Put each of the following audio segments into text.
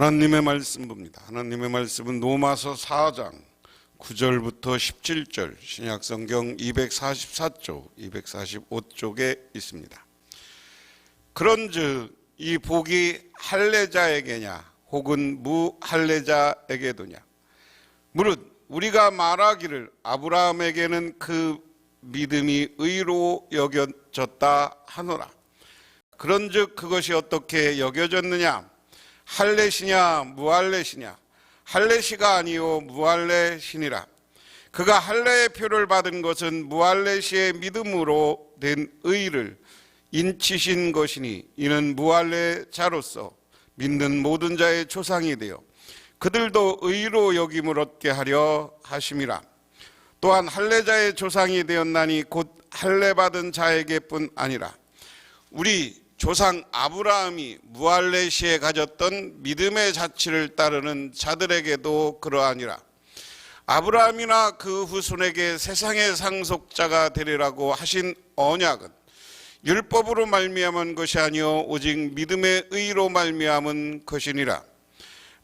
하나님의 말씀 봅니다. 하나님의 말씀은 로마서 4장 9절부터 17절 신약성경 244쪽, 245쪽에 있습니다. 그런즉 이 복이 할례자에게냐 혹은 무할례자에게도냐? 무릇 우리가 말하기를 아브라함에게는 그 믿음이 의로 여겨졌다 하노라. 그런즉 그것이 어떻게 여겨졌느냐? 할례시냐 무할례시냐? 할례시가 아니요 무할례시니라. 그가 할례의 표를 받은 것은 무할례시의 믿음으로 된 의를 인치신 것이니 이는 무할례자로서 믿는 모든 자의 조상이 되어 그들도 의로 여김을 얻게 하려 하심이라. 또한 할례자의 조상이 되었나니 곧 할례받은 자에게뿐 아니라 우리 조상 아브라함이 무할례시에 가졌던 믿음의 자취를 따르는 자들에게도 그러하니라. 아브라함이나 그 후손에게 세상의 상속자가 되리라고 하신 언약은 율법으로 말미암은 것이 아니요 오직 믿음의 의로 말미암은 것이니라.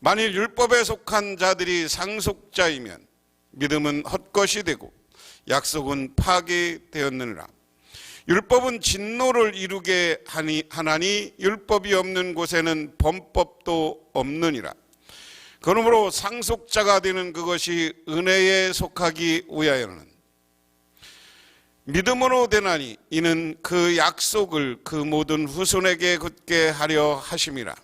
만일 율법에 속한 자들이 상속자이면 믿음은 헛것이 되고 약속은 파기되었느니라. 율법은 진노를 이루게 하나니 율법이 없는 곳에는 범법도 없느니라. 그러므로 상속자가 되는 그것이 은혜에 속하기 위하여는 믿음으로 되나니 이는 그 약속을 그 모든 후손에게 굳게 하려 하심이라.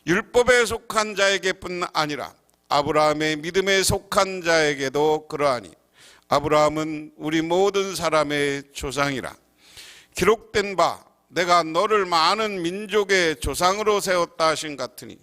율법에 속한 자에게뿐 아니라 아브라함의 믿음에 속한 자에게도 그러하니 아브라함은 우리 모든 사람의 조상이라. 기록된 바 내가 너를 많은 민족의 조상으로 세웠다 하신 같으니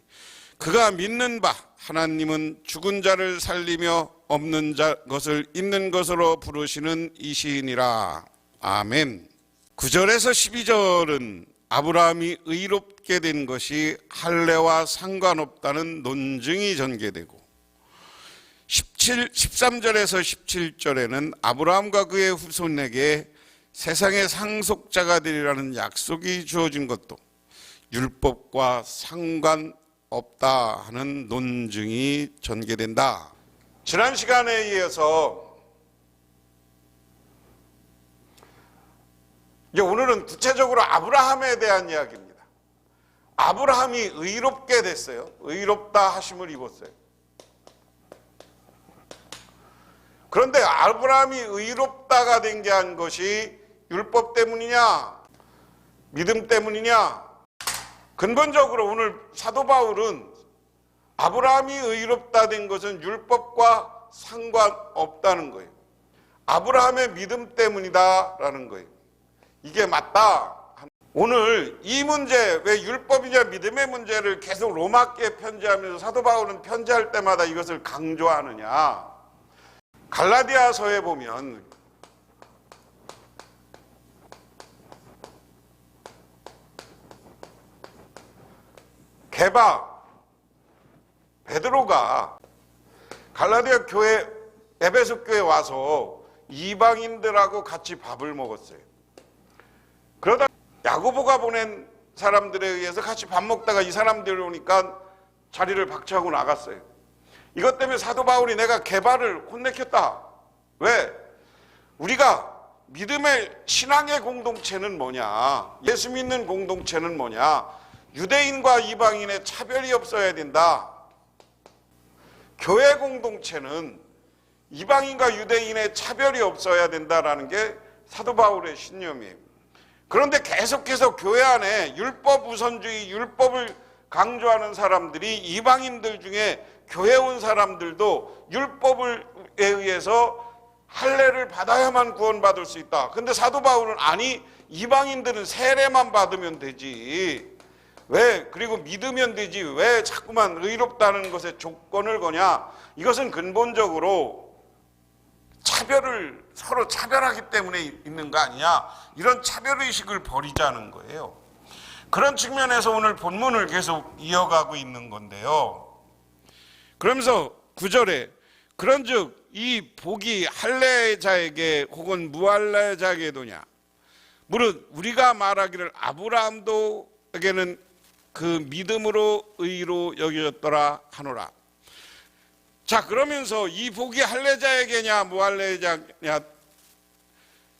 그가 믿는 바 하나님은 죽은 자를 살리며 없는 것을 있는 것으로 부르시는 이시이니라. 아멘. 9절에서 12절은 아브라함이 의롭게 된 것이 할례와 상관없다는 논증이 전개되고 13절에서 17절에는 아브라함과 그의 후손에게 세상의 상속자가 되리라는 약속이 주어진 것도 율법과 상관없다 하는 논증이 전개된다. 지난 시간에 이어서 이제 오늘은 구체적으로 아브라함에 대한 이야기입니다. 아브라함이 의롭게 됐어요. 의롭다 하심을 입었어요. 그런데 아브라함이 의롭다가 된 게 한 것이 율법 때문이냐 믿음 때문이냐? 근본적으로 오늘 사도 바울은 아브라함이 의롭다 된 것은 율법과 상관없다는 거예요. 아브라함의 믿음 때문이다라는 거예요. 이게 맞다. 오늘 이 문제, 왜 율법이냐 믿음의 문제를 계속 로마께 편지하면서 사도 바울은 편지할 때마다 이것을 강조하느냐? 갈라디아서에 보면 게바 베드로가 갈라디아 교회 에베소 교회에 와서 이방인들하고 같이 밥을 먹었어요. 그러다 야고보가 보낸 사람들에 의해서 같이 밥 먹다가 이 사람들이 오니까 자리를 박차고 나갔어요. 이것 때문에 사도 바울이 내가 게바를 혼내켰다. 왜? 우리가 믿음의 신앙의 공동체는 뭐냐? 예수 믿는 공동체는 뭐냐? 유대인과 이방인의 차별이 없어야 된다. 교회 공동체는 이방인과 유대인의 차별이 없어야 된다라는 게 사도 바울의 신념이에요. 그런데 계속해서 교회 안에 율법 우선주의, 율법을 강조하는 사람들이 이방인들 중에 교회 온 사람들도 율법에 의해서 할례를 받아야만 구원받을 수 있다. 근데 사도 바울은 아니, 이방인들은 세례만 받으면 되지. 왜? 그리고 믿으면 되지. 왜 자꾸만 의롭다는 것에 조건을 거냐? 이것은 근본적으로 차별을 서로 차별하기 때문에 있는 거 아니냐? 이런 차별의식을 버리자는 거예요. 그런 측면에서 오늘 본문을 계속 이어가고 있는 건데요. 그러면서 9절에 그런즉 이 복이 할례자에게 혹은 무할례자에게도냐? 무릇 우리가 말하기를 아브라함에게는 그 믿음으로 의로 여겨졌더라 하노라. 자, 그러면서 이 복이 할례자에게냐 무할례자냐,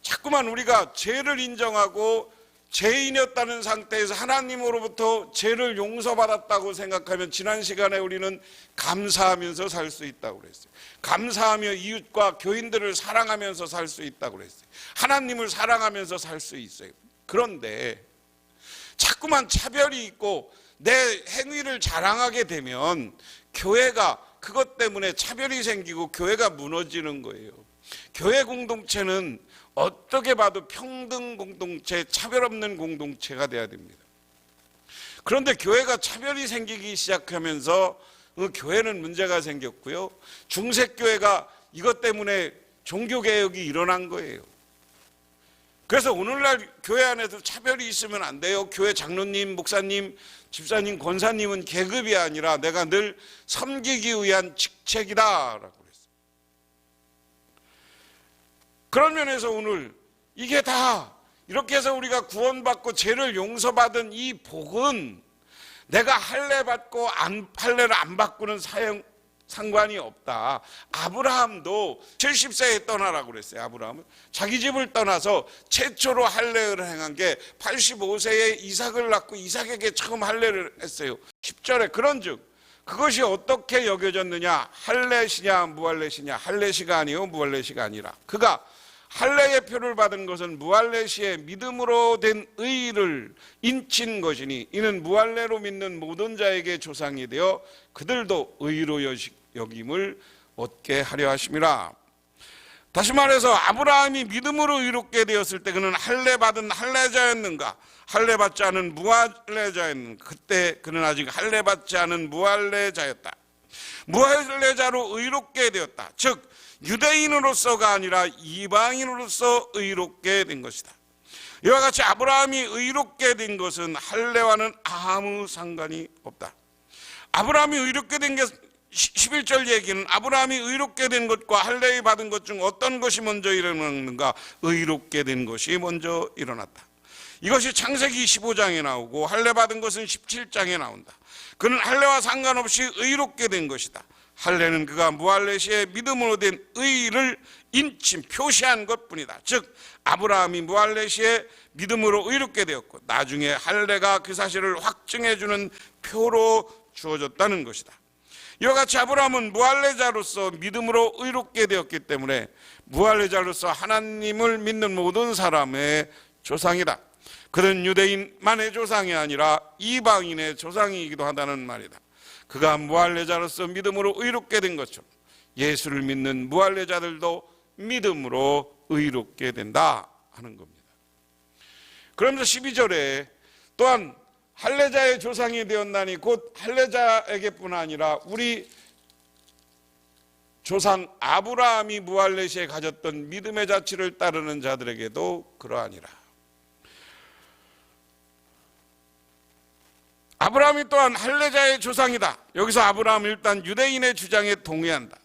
자꾸만 우리가 죄를 인정하고 죄인이었다는 상태에서 하나님으로부터 죄를 용서받았다고 생각하면 지난 시간에 우리는 감사하면서 살 수 있다고 그랬어요. 감사하며 이웃과 교인들을 사랑하면서 살 수 있다고 그랬어요. 하나님을 사랑하면서 살 수 있어요. 그런데 자꾸만 차별이 있고 내 행위를 자랑하게 되면 교회가 그것 때문에 차별이 생기고 교회가 무너지는 거예요. 교회 공동체는 어떻게 봐도 평등 공동체, 차별 없는 공동체가 돼야 됩니다. 그런데 교회가 차별이 생기기 시작하면서 그 교회는 문제가 생겼고요. 중세교회가 이것 때문에 종교개혁이 일어난 거예요. 그래서 오늘날 교회 안에서 차별이 있으면 안 돼요. 교회 장로님, 목사님, 집사님, 권사님은 계급이 아니라 내가 늘 섬기기 위한 직책이다라고 그랬어요. 그런 면에서 오늘 이게 다 이렇게 해서 우리가 구원받고 죄를 용서받은 이 복은 내가 할례 받고 할례를 안 바꾸는 상관이 없다. 아브라함도 70세에 떠나라고 그랬어요. 아브라함은 자기 집을 떠나서 최초로 할례를 행한 게 85세에 이삭을 낳고 이삭에게 처음 할례를 했어요. 10절에 그런즉 그것이 어떻게 여겨졌느냐, 할례시냐 무할례시냐, 할례시가 아니요 무할례시가 아니라 그가 할례의 표를 받은 것은 무할례시의 믿음으로 된 의를 인친 것이니 이는 무할례로 믿는 모든 자에게 조상이 되어 그들도 의로 여김을 얻게 하려 하심이라. 다시 말해서 아브라함이 믿음으로 의롭게 되었을 때 그는 할례 받은 할례자였는가, 할례 받지 않은 무할례자였는가? 그때 그는 아직 할례 받지 않은 무할례자였다. 무할례자로 의롭게 되었다. 즉 유대인으로서가 아니라 이방인으로서 의롭게 된 것이다. 이와 같이 아브라함이 의롭게 된 것은 할례와는 아무 상관이 없다. 아브라함이 의롭게 된 게 11절 얘기는 아브라함이 의롭게 된 것과 할례 받은 것 중 어떤 것이 먼저 일어났는가? 의롭게 된 것이 먼저 일어났다. 이것이 창세기 15장에 나오고 할례 받은 것은 17장에 나온다. 그는 할례와 상관없이 의롭게 된 것이다. 할례는 그가 무할례시의 믿음으로 된 의를 인침 표시한 것뿐이다. 즉 아브라함이 무할례시의 믿음으로 의롭게 되었고 나중에 할례가 그 사실을 확증해 주는 표로 주어졌다는 것이다. 이와 같이 아브라함은 무할례자로서 믿음으로 의롭게 되었기 때문에 무할례자로서 하나님을 믿는 모든 사람의 조상이다. 그는 유대인만의 조상이 아니라 이방인의 조상이기도 하다는 말이다. 그가 무할례자로서 믿음으로 의롭게 된 것처럼 예수를 믿는 무할례자들도 믿음으로 의롭게 된다 하는 겁니다. 그러면서 12절에 또한 할례자의 조상이 되었나니 곧 할례자에게뿐 아니라 우리 조상 아브라함이 무할례시에 가졌던 믿음의 자취를 따르는 자들에게도 그러하니라. 아브라함이 또한 할례자의 조상이다. 여기서 아브라함은 일단 유대인의 주장에 동의한다.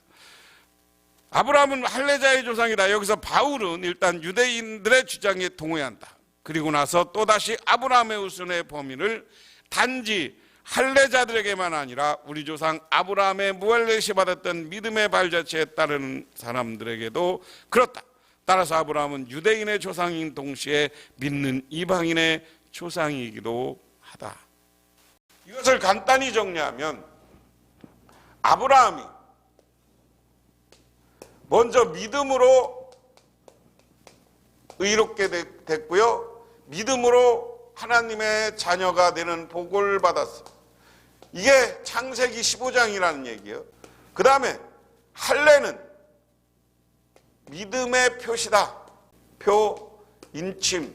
아브라함은 할례자의 조상이다. 여기서 바울은 일단 유대인들의 주장에 동의한다. 그리고 나서 또다시 아브라함의 후손의 범위를 단지 할례자들에게만 아니라 우리 조상 아브라함의 무할례시 받았던 믿음의 발자취에 따르는 사람들에게도 그렇다. 따라서 아브라함은 유대인의 조상인 동시에 믿는 이방인의 조상이기도 하다. 이것을 간단히 정리하면 아브라함이 먼저 믿음으로 의롭게 됐고요. 믿음으로 하나님의 자녀가 되는 복을 받았어요. 이게 창세기 15장이라는 얘기예요. 그 다음에 할례는 믿음의 표시다. 표, 인침.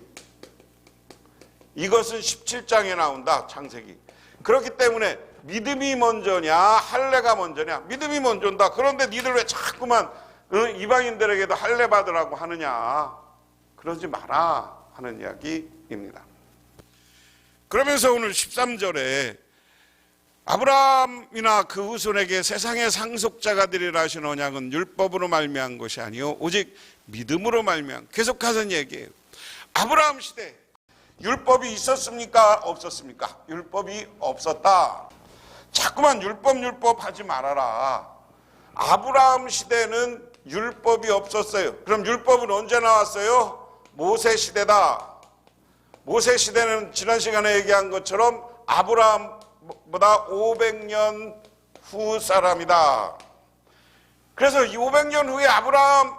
이것은 17장에 나온다. 창세기. 그렇기 때문에 믿음이 먼저냐 할례가 먼저냐? 믿음이 먼저다. 그런데 니들 왜 자꾸만 이방인들에게도 할례 받으라고 하느냐? 그러지 마라 하는 이야기입니다. 그러면서 오늘 13절에 아브라함이나 그 후손에게 세상의 상속자가 되리라 하신 언약은 율법으로 말미암은 것이 아니요 오직 믿음으로 말미암은, 계속하는 얘기예요. 아브라함 시대 율법이 있었습니까? 없었습니까? 율법이 없었다. 자꾸만 율법 하지 말아라. 아브라함 시대는 율법이 없었어요. 그럼 율법은 언제 나왔어요? 모세 시대다. 모세 시대는 지난 시간에 얘기한 것처럼 아브라함보다 500년 후 사람이다. 그래서 이 500년 후에 아브라함,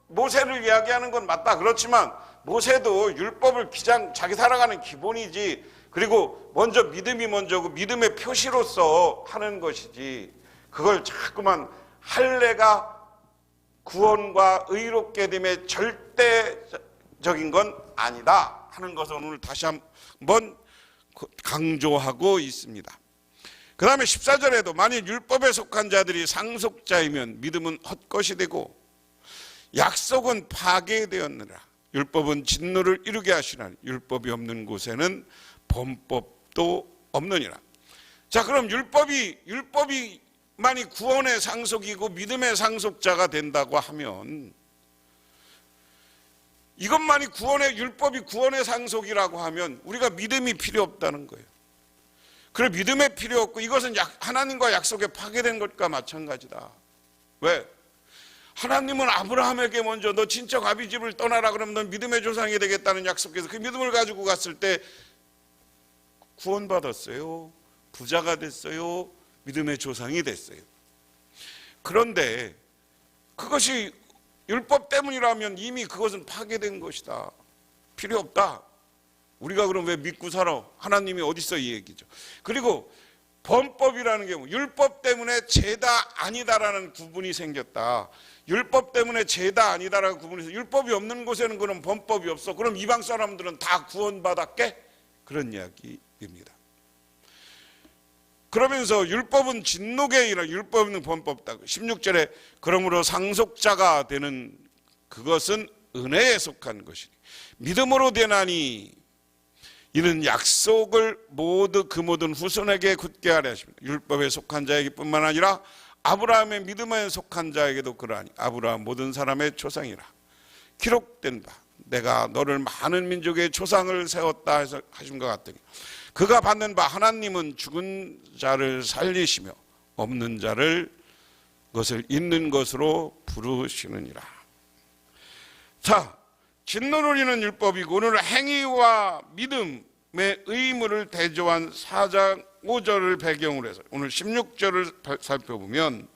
모세를 이야기하는 건 맞다. 그렇지만 모세도 율법을 자기 살아가는 기본이지, 그리고 먼저 믿음이 먼저고 믿음의 표시로서 하는 것이지, 그걸 자꾸만 할례가 구원과 의롭게 됨의 절대적인 건 아니다 하는 것을 오늘 다시 한번 강조하고 있습니다. 그 다음에 14절에도 만일 율법에 속한 자들이 상속자이면 믿음은 헛것이 되고 약속은 파괴되었느라. 율법은 진노를 이루게 하시나니 율법이 없는 곳에는 범법도 없느니라. 자, 그럼 율법이만이 구원의 상속이고 믿음의 상속자가 된다고 하면, 이것만이 율법이 구원의 상속이라고 하면 우리가 믿음이 필요 없다는 거예요. 그래, 믿음에 필요 없고 이것은 하나님과 약속에 파괴된 것과 마찬가지다. 왜? 하나님은 아브라함에게 먼저 너 친척 아비 집을 떠나라 그러면 넌 믿음의 조상이 되겠다는 약속에서 그 믿음을 가지고 갔을 때 구원받았어요. 부자가 됐어요. 믿음의 조상이 됐어요. 그런데 그것이 율법 때문이라면 이미 그것은 파괴된 것이다. 필요 없다. 우리가 그럼 왜 믿고 살아? 하나님이 어디 있어? 이 얘기죠. 그리고 범법이라는 게 율법 때문에 죄다 아니다라는 구분이 생겼다. 율법 때문에 죄다 아니다라는 구분이 생겼다. 율법이 없는 곳에는 그럼 범법이 없어. 그럼 이방 사람들은 다 구원받았게? 그런 이야기입니다. 그러면서 율법은 진노게 아니라 율법은 범법다. 16절에 그러므로 상속자가 되는 그것은 은혜에 속한 것이니 믿음으로 되나니 이는 약속을 그 모든 후손에게 굳게 하려 하십니다. 율법에 속한 자에게 뿐만 아니라 아브라함의 믿음에 속한 자에게도 그러하니 아브라함 모든 사람의 조상이라 기록된 바 내가 너를 많은 민족의 조상을 세웠다 해서 하신 것 같더니 그가 받는 바 하나님은 죽은 자를 살리시며 없는 자를 그것을 있는 것으로 부르시느니라. 자, 진노를 이루는 율법이고 오늘 행위와 믿음의 의무를 대조한 4장 5절을 배경으로 해서 오늘 16절을 살펴보면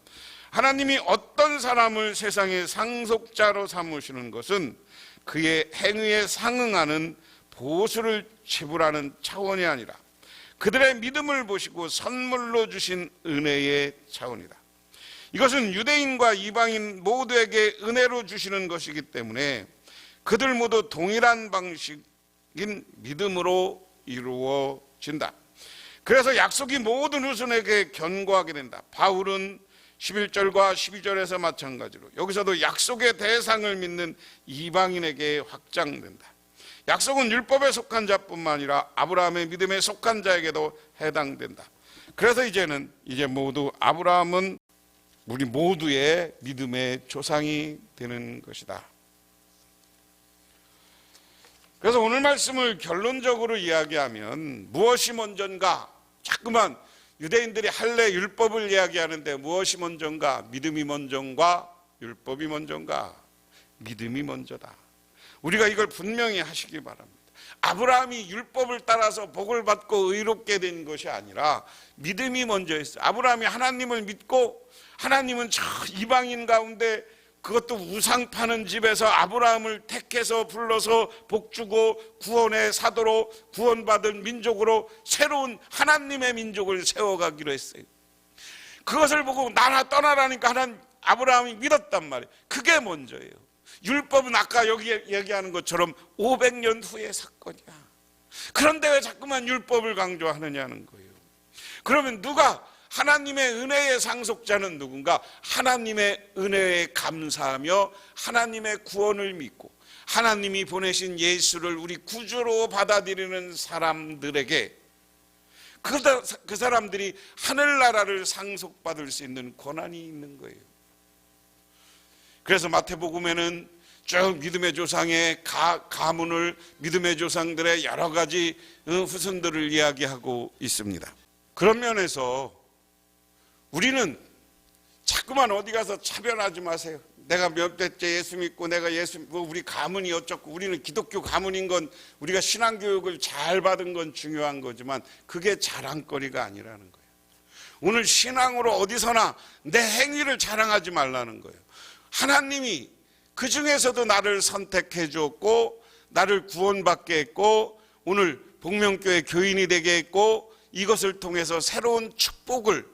하나님이 어떤 사람을 세상의 상속자로 삼으시는 것은 그의 행위에 상응하는 보수를 지불하는 차원이 아니라 그들의 믿음을 보시고 선물로 주신 은혜의 차원이다. 이것은 유대인과 이방인 모두에게 은혜로 주시는 것이기 때문에 그들 모두 동일한 방식인 믿음으로 이루어진다. 그래서 약속이 모든 후손에게 견고하게 된다. 바울은 11절과 12절에서 마찬가지로 여기서도 약속의 대상을 믿는 이방인에게 확장된다. 약속은 율법에 속한 자뿐만 아니라 아브라함의 믿음에 속한 자에게도 해당된다. 그래서 이제 모두 아브라함은 우리 모두의 믿음의 조상이 되는 것이다. 그래서 오늘 말씀을 결론적으로 이야기하면 무엇이 먼저인가? 자꾸만 유대인들이 할례 율법을 이야기하는데 무엇이 먼저인가? 믿음이 먼저인가? 율법이 먼저인가? 믿음이 먼저다. 우리가 이걸 분명히 하시기 바랍니다. 아브라함이 율법을 따라서 복을 받고 의롭게 된 것이 아니라 믿음이 먼저였어요. 아브라함이 하나님을 믿고 하나님은 저 이방인 가운데 그것도 우상 파는 집에서 아브라함을 택해서 불러서 복주고 구원의 사도로 구원받은 민족으로 새로운 하나님의 민족을 세워가기로 했어요. 그것을 보고 나나 떠나라니까 아브라함이 믿었단 말이에요. 그게 먼저예요. 율법은 아까 여기 얘기하는 것처럼 500년 후의 사건이야. 그런데 왜 자꾸만 율법을 강조하느냐는 거예요. 그러면 누가 하나님의 은혜의 상속자는 누군가? 하나님의 은혜에 감사하며 하나님의 구원을 믿고 하나님이 보내신 예수를 우리 구주로 받아들이는 사람들에게 그 사람들이 하늘나라를 상속받을 수 있는 권한이 있는 거예요. 그래서 마태복음에는 쭉 믿음의 조상의 가문을, 믿음의 조상들의 여러 가지 후손들을 이야기하고 있습니다. 그런 면에서 우리는 자꾸만 어디 가서 차별하지 마세요. 내가 몇 대째 예수 믿고 내가 우리 가문이 어쩌고, 우리는 기독교 가문인 건, 우리가 신앙교육을 잘 받은 건 중요한 거지만 그게 자랑거리가 아니라는 거예요. 오늘 신앙으로 어디서나 내 행위를 자랑하지 말라는 거예요. 하나님이 그 중에서도 나를 선택해 주었고, 나를 구원받게 했고, 오늘 복명교회 교인이 되게 했고, 이것을 통해서 새로운 축복을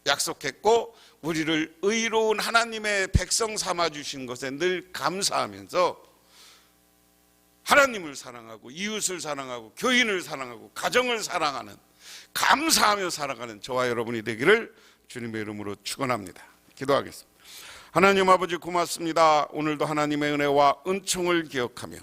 약속했고, 우리를 의로운 하나님의 백성 삼아 주신 것에 늘 감사하면서 하나님을 사랑하고 이웃을 사랑하고 교인을 사랑하고 가정을 사랑하는, 감사하며 살아가는 저와 여러분이 되기를 주님의 이름으로 축원합니다. 기도하겠습니다. 하나님 아버지 고맙습니다. 오늘도 하나님의 은혜와 은총을 기억하며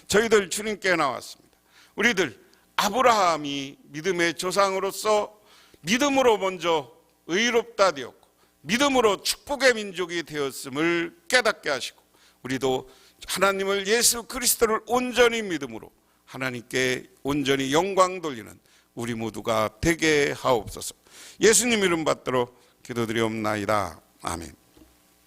저희들 주님께 나왔습니다. 우리들 아브라함이 믿음의 조상으로서 믿음으로 먼저 의롭다 되었고 믿음으로 축복의 민족이 되었음을 깨닫게 하시고, 우리도 하나님을, 예수 그리스도를 온전히 믿음으로 하나님께 온전히 영광 돌리는 우리 모두가 되게 하옵소서. 예수님 이름 받들어 기도드리옵나이다. 아멘.